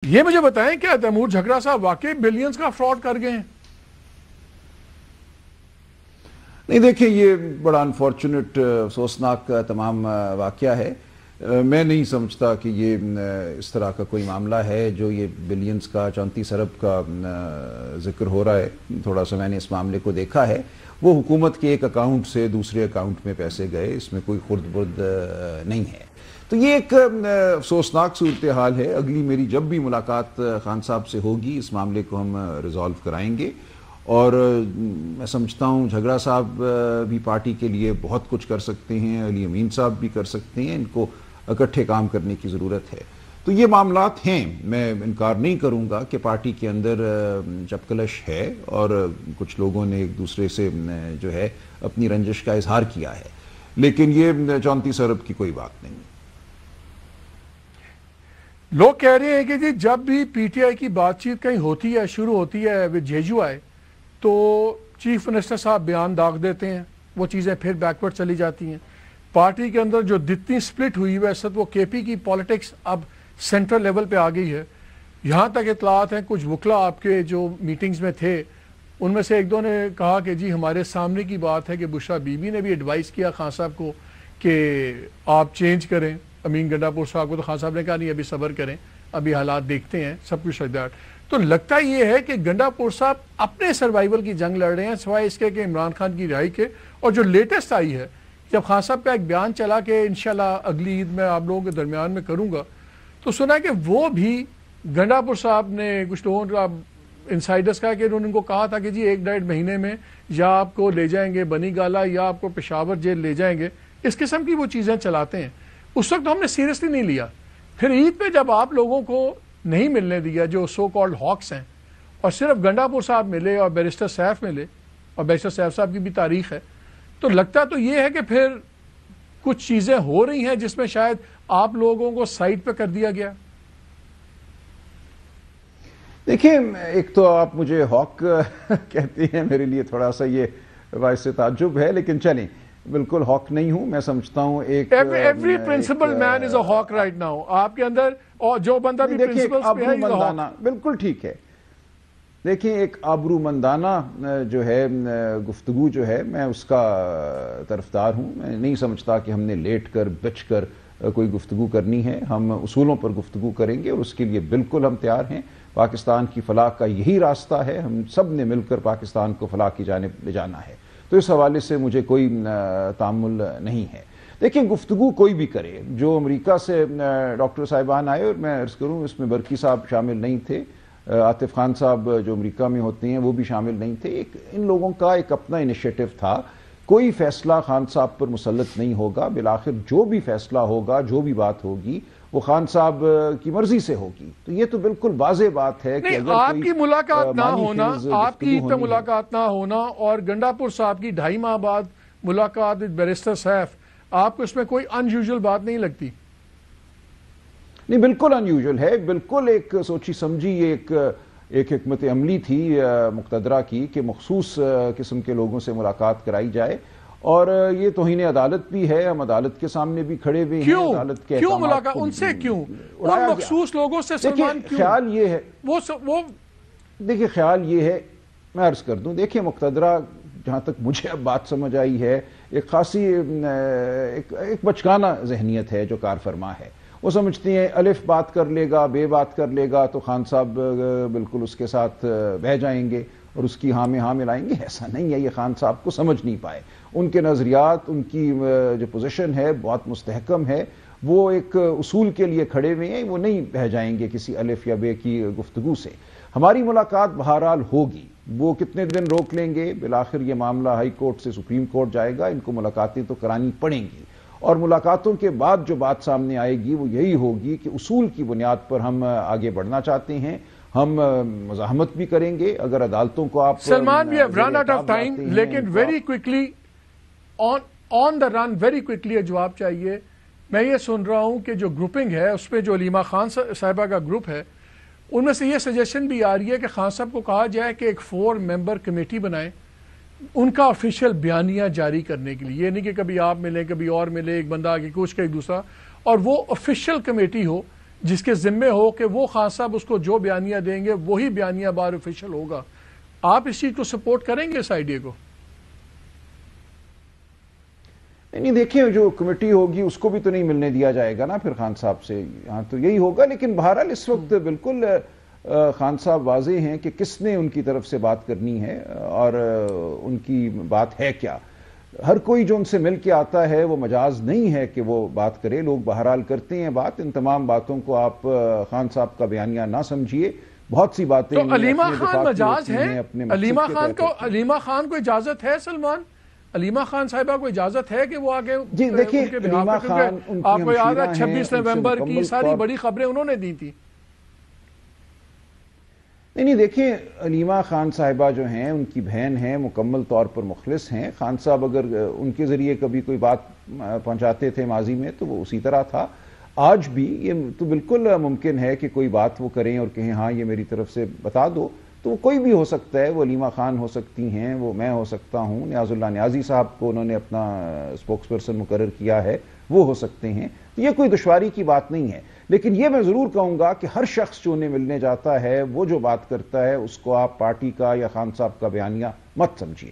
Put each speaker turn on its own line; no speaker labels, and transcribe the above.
یہ مجھے بتائیں کیا تیمور جھگڑا صاحب واقعی بلینز کا فراڈ کر گئے ہیں؟
نہیں دیکھیں، یہ بڑا انفارچونیٹ افسوسناک تمام واقعہ ہے۔ میں نہیں سمجھتا کہ یہ اس طرح کا کوئی معاملہ ہے جو یہ بلینز کا 34 ارب کا ذکر ہو رہا ہے۔ تھوڑا سا میں نے اس معاملے کو دیکھا ہے، وہ حکومت کے ایک اکاؤنٹ سے دوسرے اکاؤنٹ میں پیسے گئے، اس میں کوئی خرد برد نہیں ہے۔ تو یہ ایک افسوسناک صورتحال ہے۔ اگلی میری جب بھی ملاقات خان صاحب سے ہوگی اس معاملے کو ہم ریزالو کرائیں گے، اور میں سمجھتا ہوں جھگڑا صاحب بھی پارٹی کے لیے بہت کچھ کر سکتے ہیں، علی امین صاحب بھی کر سکتے ہیں، ان کو اکٹھے کام کرنے کی ضرورت ہے۔ تو یہ معاملات ہیں، میں انکار نہیں کروں گا کہ پارٹی کے اندر چپکلش ہے اور کچھ لوگوں نے ایک دوسرے سے جو ہے اپنی رنجش کا اظہار کیا ہے، لیکن یہ 34 ارب کی کوئی بات نہیں۔
لوگ کہہ رہے ہیں کہ جی جب بھی پی ٹی آئی کی بات چیت کہیں ہوتی ہے، شروع ہوتی ہے وتھ جیجو آئی، تو چیف منسٹر صاحب بیان داغ دیتے ہیں، وہ چیزیں پھر بیکورڈ چلی جاتی ہیں۔ پارٹی کے اندر جو جتنی سپلٹ ہوئی ویسے وہ کے پی کی پالیٹکس اب سینٹرل لیول پہ آ گئی ہے۔ یہاں تک اطلاعات ہیں، کچھ وکلا آپ کے جو میٹنگز میں تھے ان میں سے ایک دو نے کہا کہ جی ہمارے سامنے کی بات ہے کہ بشرا بی بی نے بھی ایڈوائز کیا خان صاحب کو کہ آپ چینج کریں امین گنڈا پور صاحب کو، تو خان صاحب نے کہا نہیں ابھی صبر کریں، ابھی حالات دیکھتے ہیں، سب کچھ لائک دیٹ۔ تو لگتا یہ ہے کہ گنڈا پور صاحب اپنے سروائیول کی جنگ لڑ رہے ہیں، سوائے اس کے کہ عمران خان کی رہائی کے۔ اور جو لیٹسٹ آئی ہے، جب خان صاحب کا ایک بیان چلا کہ انشاءاللہ اگلی عید میں آپ لوگوں کے درمیان میں کروں گا، تو سنا کہ وہ بھی گنڈا پور صاحب نے کچھ لوگوں کا انسائیڈرز کا کہ انہوں نے ان کو کہا تھا کہ جی 1-1.5 مہینے میں یا آپ کو لے جائیں گے بنی گالا یا آپ کو پشاور جیل لے جائیں گے، اس قسم کی وہ چیزیں چلاتے ہیں۔ اس وقت ہم نے سیریسلی نہیں لیا، پھر عید پہ جب آپ لوگوں کو نہیں ملنے دیا جو سو کالڈ ہاکس ہیں، اور صرف گنڈا پور صاحب ملے اور بیرسٹر سیف ملے، اور بیرسٹر سیف صاحب کی بھی تاریخ ہے، تو لگتا تو یہ ہے کہ پھر کچھ چیزیں ہو رہی ہیں جس میں شاید آپ لوگوں کو سائڈ پہ کر دیا گیا۔
دیکھیں، ایک تو آپ مجھے ہاک کہتے ہیں، میرے لیے تھوڑا سا یہ باعث تعجب ہے، لیکن چلیں، بالکل ہاک نہیں ہوں۔ میں سمجھتا ہوں ایک
ایوری پرنسپل مین از اے ہاک رائٹ ناؤ، آپ کے اندر، اور جو بندہ بھی پرنسپلز پہ ہے
آبرو مندانہ، بالکل ٹھیک ہے۔ دیکھیں، ایک آبرو مندانہ جو ہے گفتگو جو ہے، میں اس کا طرفدار ہوں۔ میں نہیں سمجھتا کہ ہم نے لیٹ کر بچ کر کوئی گفتگو کرنی ہے، ہم اصولوں پر گفتگو کریں گے اور اس کے لیے بالکل ہم تیار ہیں۔ پاکستان کی فلاح کا یہی راستہ ہے، ہم سب نے مل کر پاکستان کو فلاح کی جانب لے جانا ہے، تو اس حوالے سے مجھے کوئی تعامل نہیں ہے۔ دیکھیں، گفتگو کوئی بھی کرے، جو امریکہ سے ڈاکٹر صاحبان آئے، اور میں عرض کروں اس میں برکی صاحب شامل نہیں تھے، عاطف خان صاحب جو امریکہ میں ہوتے ہیں وہ بھی شامل نہیں تھے، ان لوگوں کا ایک اپنا انیشیٹو تھا۔ کوئی فیصلہ خان صاحب پر مسلط نہیں ہوگا، بالآخر جو بھی فیصلہ ہوگا، جو بھی بات ہوگی، وہ خان صاحب کی مرضی سے ہوگی۔ تو یہ تو بالکل واضح بات ہے کہ اگر
آپ کی ملاقات نہ ہونا، آپ کی
گفتگو ہونی
ملاقات نہ ہونا، اور گنڈا پور صاحب کی 2.5 ماہ بعد ملاقات بیرسٹر سیف، آپ کو اس میں کوئی ان یوزول بات نہیں لگتی؟
نہیں، بالکل ان یوزول ہے، بالکل ایک سوچی سمجھی ایک حکمت عملی تھی مقتدرہ کی کہ مخصوص قسم کے لوگوں سے ملاقات کرائی جائے، اور یہ توہین عدالت بھی ہے، ہم عدالت کے سامنے بھی کھڑے ہوئے ہیں، عدالت کے
کیوں ملاقات ان سے، کیوں ان مخصوص لوگوں سے سلمان، کیوں؟
خیال یہ ہے،
وہ
دیکھیں خیال یہ ہے، میں عرض کر دوں، دیکھیں مقتدرہ جہاں تک مجھے اب بات سمجھ آئی ہے، ایک خاصی ایک بچگانہ ذہنیت ہے جو کار فرما ہے۔ وہ سمجھتی ہیں الف بات کر لے گا، بے بات کر لے گا تو خان صاحب بالکل اس کے ساتھ بہ جائیں گے اور اس کی ہاں میں ہاں ملائیں گے۔ ایسا نہیں ہے، یہ خان صاحب کو سمجھ نہیں پائے، ان کے نظریات، ان کی جو پوزیشن ہے بہت مستحکم ہے، وہ ایک اصول کے لیے کھڑے ہوئے ہیں، وہ نہیں بہ جائیں گے کسی الف یا بے کی گفتگو سے۔ ہماری ملاقات بہرحال ہوگی، وہ کتنے دن روک لیں گے، بالآخر یہ معاملہ ہائی کورٹ سے سپریم کورٹ جائے گا، ان کو ملاقاتیں تو کرانی پڑیں گی، اور ملاقاتوں کے بعد جو بات سامنے آئے گی وہ یہی ہوگی کہ اصول کی بنیاد پر ہم آگے بڑھنا چاہتے ہیں، ہم مزاحمت بھی کریں گے اگر عدالتوں کو آپ
Salman we have run out of time, لیکن very quickly on the run, very quickly جواب چاہیے۔ میں یہ سن رہا ہوں کہ جو گروپنگ ہے اس پہ جو علیمہ خان صاحبہ کا گروپ ہے، ان میں سے یہ سجیشن بھی آ رہی ہے کہ خان صاحب کو کہا جائے کہ ایک 4 ممبر کمیٹی بنائیں ان کا آفیشیل بیانیہ جاری کرنے کے لیے، یہ نہیں کہ کبھی آپ ملیں کبھی اور ملے، ایک بندہ آگے کوچ کا ایک دوسرا، اور وہ آفیشیل کمیٹی ہو جس کے ذمے ہو کہ وہ خان صاحب اس کو جو بیانیہ دیں گے وہی بیانیہ بار آفیشل ہوگا. آپ اس چیز کو سپورٹ کریں گے اس آئیڈیا کو؟
نہیں دیکھیں جو کمیٹی ہوگی اس کو بھی تو نہیں ملنے دیا جائے گا نا پھر خان صاحب سے, یہاں تو یہی ہوگا. لیکن بہرحال اس وقت بالکل خان صاحب واضح ہیں کہ کس نے ان کی طرف سے بات کرنی ہے اور ان کی بات ہے کیا. ہر کوئی جو ان سے مل کے آتا ہے وہ مجاز نہیں ہے کہ وہ بات کرے, لوگ بہرحال کرتے ہیں بات. ان تمام باتوں کو آپ خان صاحب کا بیانیہ نہ سمجھیے, بہت سی باتیں
تو علیمہ خان مجاز ہے؟ علیمہ خان کو اجازت ہے سلمان؟ علیمہ خان صاحبہ کو اجازت ہے کہ وہ آگے
جی دیکھیں علیمہ خان
آپ کو یاد ہے 26 نومبر کی ساری بڑی خبریں انہوں نے دی تھی.
نہیں دیکھیں علیمہ خان صاحبہ جو ہیں ان کی بہن ہیں, مکمل طور پر مخلص ہیں. خان صاحب اگر ان کے ذریعے کبھی کوئی بات پہنچاتے تھے ماضی میں تو وہ اسی طرح تھا. آج بھی یہ تو بالکل ممکن ہے کہ کوئی بات وہ کریں اور کہیں ہاں یہ میری طرف سے بتا دو, تو وہ کوئی بھی ہو سکتا ہے. وہ علیمہ خان ہو سکتی ہیں, وہ میں ہو سکتا ہوں, نیاز اللہ نیازی صاحب کو انہوں نے اپنا اسپوکس پرسن مقرر کیا ہے, وہ ہو سکتے ہیں. یہ کوئی دشواری کی بات نہیں ہے. لیکن یہ میں ضرور کہوں گا کہ ہر شخص جو انہیں ملنے جاتا ہے وہ جو بات کرتا ہے اس کو آپ پارٹی کا یا خان صاحب کا بیانیہ مت سمجھیے.